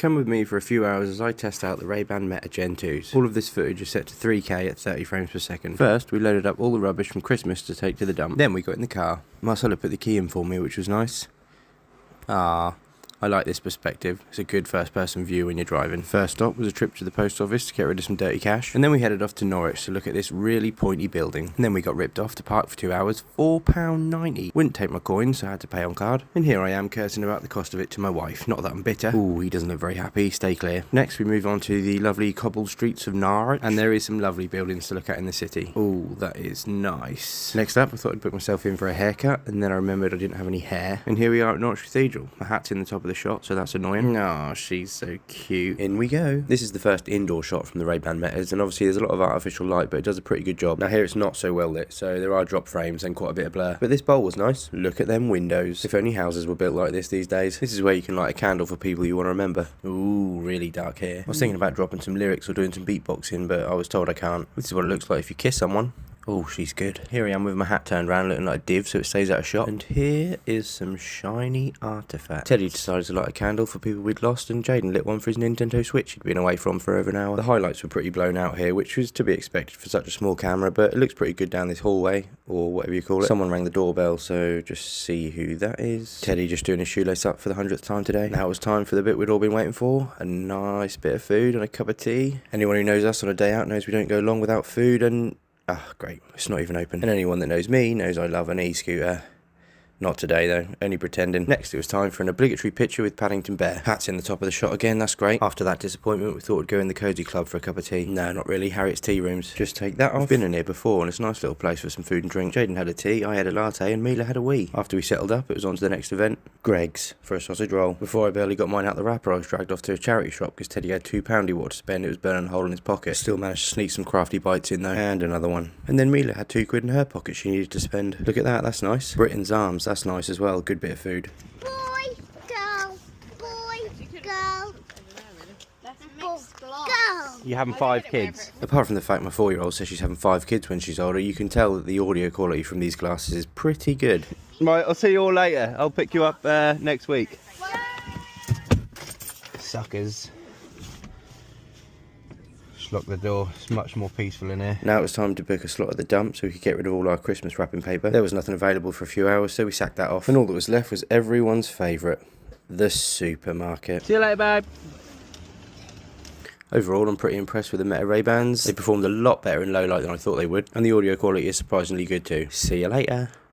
Come with me for a few hours as I test out the RayBan Meta Gen 2s. All of this footage is set to 3K at 30 frames per second. First, we loaded up all the rubbish from Christmas to take to the dump. Then we got in the car. Marcella put the key in for me, which was nice. I like this perspective. It's a good first person view when you're driving. First stop was a trip to the post office to get rid of some dirty cash, and then we headed off to Norwich to look at this really pointy building. And then we got ripped off to park for 2 hours, £4.90. Wouldn't take my coins, so I had to pay on card. And here I am cursing about the cost of it to my wife. Not that I'm bitter. Ooh, he doesn't look very happy. Stay clear. Next we move on to the lovely cobbled streets of Norwich, and there is some lovely buildings to look at in the city. Ooh, that is nice. Next up, I thought I'd book myself in for a haircut, and then I remembered I didn't have any hair. And here we are at Norwich Cathedral. My hat's in the top of the shot, so that's annoying. Oh, she's so cute. In we go. This is the first indoor shot from the RayBan Metas, and obviously there's a lot of artificial light, but it does a pretty good job. Now here it's not so well lit, so there are drop frames and quite a bit of blur. But this bowl was nice. Look at them windows. If only houses were built like this these days. This is where you can light a candle for people you want to remember. Ooh, really dark here. I was thinking about dropping some lyrics or doing some beatboxing, but I was told I can't. This is what it looks like if you kiss someone. Oh, she's good. Here I am with my hat turned around looking like a div so it stays out of shot. And here is some shiny artifact. Teddy decided to light a candle for people we'd lost, and Jaden lit one for his Nintendo Switch he'd been away from for over an hour. The highlights were pretty blown out here, which was to be expected for such a small camera, but it looks pretty good down this hallway, or whatever you call it. Someone rang the doorbell, so just see who that is. Teddy just doing his shoelace up for the 100th time today. Now it was time for the bit we'd all been waiting for. A nice bit of food and a cup of tea. Anyone who knows us on a day out knows we don't go long without food, and ah, great, it's not even open. And anyone that knows me knows I love an e-scooter. Not today though, only pretending. Next it was time for an obligatory picture with Paddington Bear. Hat's in the top of the shot again, that's great. After that disappointment we thought we'd go in the Cozy Club for a cup of tea. No, not really, Harriet's tea rooms. Just take that off. I've been in here before and it's a nice little place for some food and drink. Jaden had a tea, I had a latte, and Mila had a wee. After we settled up it was on to the next event, Greg's, for a sausage roll. Before I barely got mine out the wrapper I was dragged off to a charity shop because Teddy had £2 he wanted to spend. It was burning a hole in his pocket. Still managed to sneak some crafty bites in though. And another one. And then Mila had £2 in her pocket she needed to spend. Look at that, that's nice. Britain's Arms, that's nice as well. Good bit of food. Boy, girl, go. You're having 5 kids? Apart from the fact my 4-year-old says she's having 5 kids when she's older, you can tell that the audio quality from these glasses is pretty good. Right, I'll see you all later. I'll pick you up next week. Suckers. Just lock the door, it's much more peaceful in here. Now it was time to book a slot at the dump so we could get rid of all our Christmas wrapping paper. There was nothing available for a few hours, so we sacked that off. And all that was left was everyone's favourite, the supermarket. See you later, babe. Overall, I'm pretty impressed with the Meta RayBans. They performed a lot better in low light than I thought they would, and the audio quality is surprisingly good too. See you later.